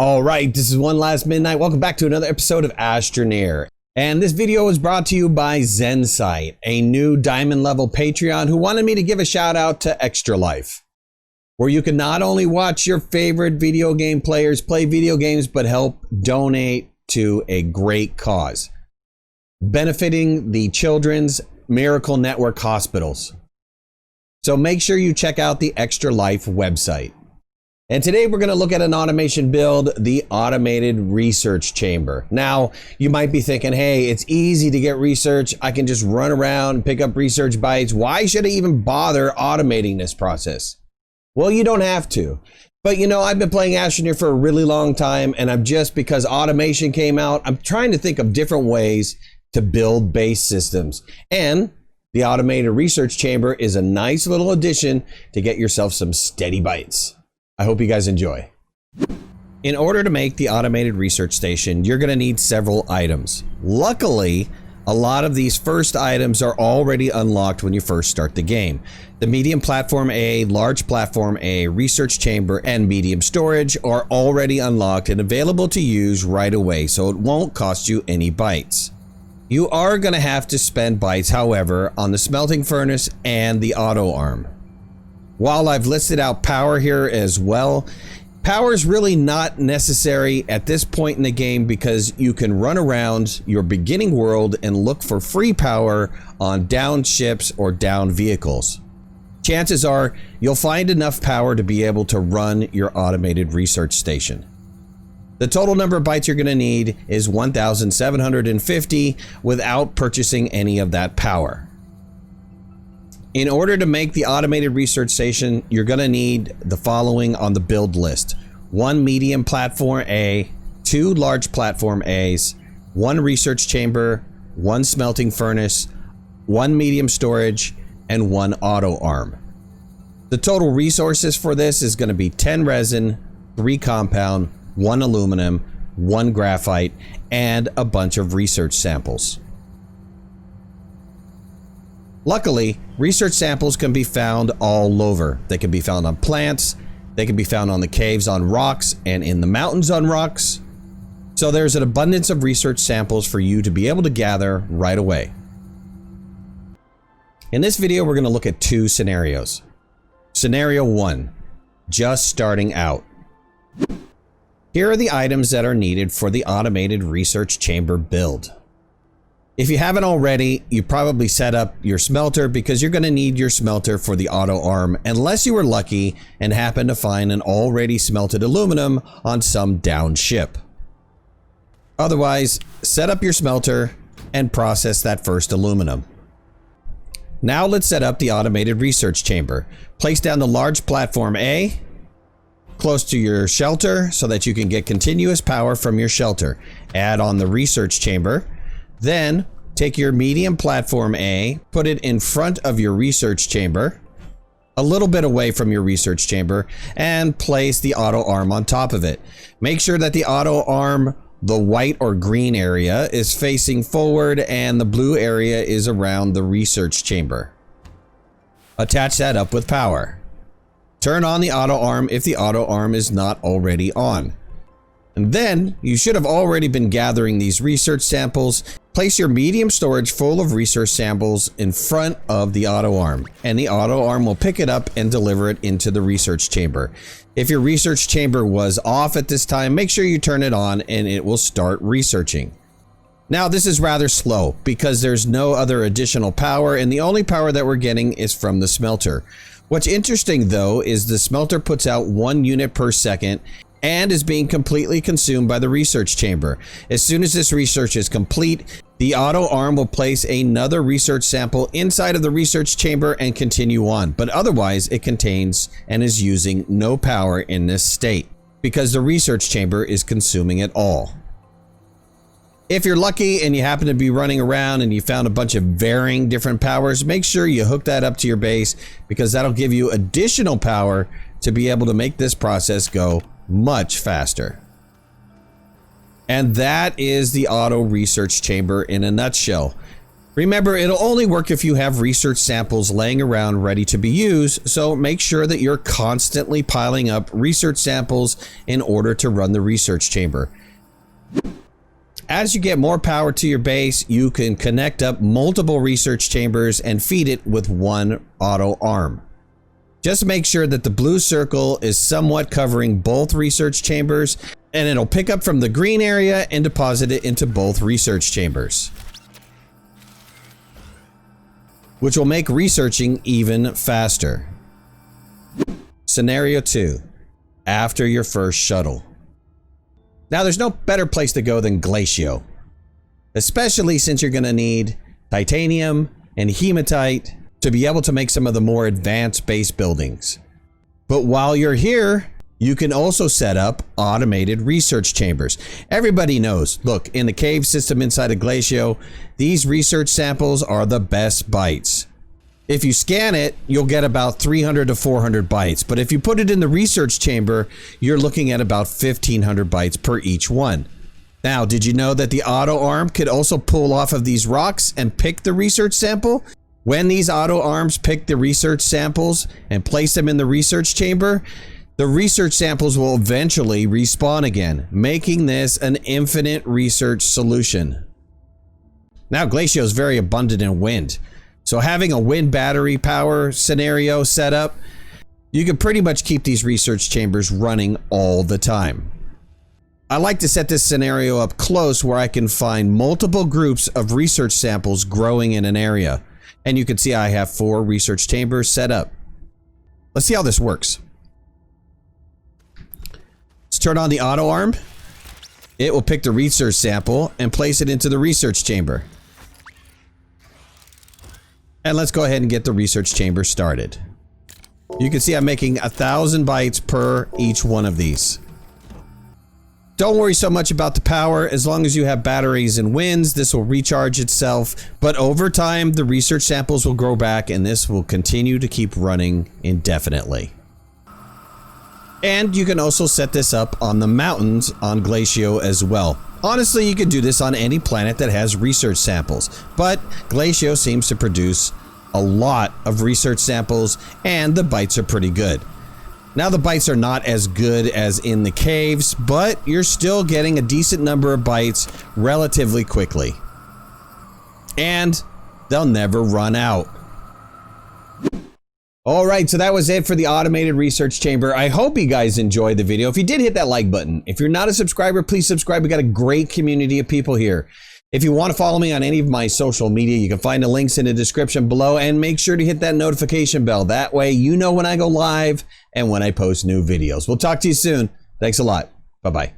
All right, this is OneLastMidnight. Welcome back to another episode of Astroneer. And this video is brought to you by Zensight, a new diamond level Patreon who wanted me to give a shout out to Extra Life, where you can not only watch your favorite video game players play video games, but help donate to a great cause, benefiting the Children's Miracle Network hospitals. So make sure you check out the Extra Life website. And today we're going to look at an automation build, the automated research chamber. Now, you might be thinking, hey, it's easy to get research. I can just run around and pick up research bytes. Why should I even bother automating this process? Well, you don't have to. But you know, I've been playing Astroneer for a really long time, and because automation came out, I'm trying to think of different ways to build base systems. And the automated research chamber is a nice little addition to get yourself some steady bytes. I hope you guys enjoy. In order to make the automated research station, you're going to need several items. Luckily, a lot of these first items are already unlocked when you first start the game. The medium platform A, large platform A, research chamber, and medium storage are already unlocked and available to use right away, so it won't cost you any bytes. You are going to have to spend bytes, however, on the smelting furnace and the auto arm. While I've listed out power here as well, power is really not necessary at this point in the game because you can run around your beginning world and look for free power on downed ships or downed vehicles. Chances are you'll find enough power to be able to run your automated research station. The total number of bytes you're going to need is 1,750 without purchasing any of that power. In order to make the automated research station, you're going to need the following on the build list: 1 medium platform A, 2 large platform A's, 1 research chamber, 1 smelting furnace, 1 medium storage, and 1 auto arm. The total resources for this is going to be 10 resin, 3 compound, 1 aluminum, 1 graphite, and a bunch of research samples. Luckily, research samples can be found all over. They can be found on plants, they can be found on the caves on rocks, and in the mountains on rocks. So there's an abundance of research samples for you to be able to gather right away. In this video, we're going to look at 2 scenarios. Scenario 1, just starting out. Here are the items that are needed for the automated research chamber build. If you haven't already, you probably set up your smelter because you're going to need your smelter for the auto arm unless you were lucky and happen to find an already smelted aluminum on some downed ship. Otherwise, set up your smelter and process that first aluminum. Now let's set up the automated research chamber. Place down the large platform A close to your shelter so that you can get continuous power from your shelter. Add on the research chamber. Then take your medium platform A, put it in front of your research chamber, a little bit away from your research chamber, and place the auto arm on top of it. Make sure that the auto arm, the white or green area, is facing forward and the blue area is around the research chamber. Attach that up with power. Turn on the auto arm if the auto arm is not already on. And then you should have already been gathering these research samples. Place your medium storage full of research samples in front of the auto arm, and the auto arm will pick it up and deliver it into the research chamber. If your research chamber was off at this time, make sure you turn it on and it will start researching. Now this is rather slow because there's no other additional power, and the only power that we're getting is from the smelter. What's interesting though is the smelter puts out 1 unit per second and is being completely consumed by the research chamber. As soon as this research is complete, the auto arm will place another research sample inside of the research chamber and continue on. But otherwise, it contains and is using no power in this state because the research chamber is consuming it all. If you're lucky and you happen to be running around and you found a bunch of varying different powers, make sure you hook that up to your base because that'll give you additional power to be able to make this process go much faster. And that is the auto research chamber in a nutshell. Remember, it'll only work if you have research samples laying around ready to be used, so make sure that you're constantly piling up research samples in order to run the research chamber. As you get more power to your base, you can connect up multiple research chambers and feed it with one auto arm. Just make sure that the blue circle is somewhat covering both research chambers, and it'll pick up from the green area and deposit it into both research chambers, which will make researching even faster. Scenario 2, after your first shuttle. Now, there's no better place to go than Glacio, especially since you're going to need titanium and hematite to be able to make some of the more advanced base buildings. But while you're here, you can also set up automated research chambers. Everybody knows, look, in the cave system inside of Glacio, these research samples are the best bytes. If you scan it, you'll get about 300 to 400 bytes. But if you put it in the research chamber, you're looking at about 1500 bytes per each one. Now, did you know that the auto arm could also pull off of these rocks and pick the research sample? When these auto arms pick the research samples and place them in the research chamber, the research samples will eventually respawn again, making this an infinite research solution. Now, Glacio is very abundant in wind, so having a wind battery power scenario set up, you can pretty much keep these research chambers running all the time. I like to set this scenario up close where I can find multiple groups of research samples growing in an area. And you can see I have 4 research chambers set up. Let's see how this works. Let's turn on the auto arm. It will pick the research sample and place it into the research chamber. And let's go ahead and get the research chamber started. You can see I'm making 1,000 bytes per each one of these. Don't worry so much about the power. As long as you have batteries and winds, this will recharge itself. But over time, the research samples will grow back and this will continue to keep running indefinitely. And you can also set this up on the mountains on Glacio as well. Honestly, you could do this on any planet that has research samples, but Glacio seems to produce a lot of research samples and the bytes are pretty good. Now, the bytes are not as good as in the caves, but you're still getting a decent number of bytes relatively quickly. And they'll never run out. Alright, so that was it for the automated research chamber. I hope you guys enjoyed the video. If you did, hit that like button. If you're not a subscriber, please subscribe. We got a great community of people here. If you want to follow me on any of my social media, you can find the links in the description below, and make sure to hit that notification bell. That way you know when I go live and when I post new videos. We'll talk to you soon. Thanks a lot. Bye-bye.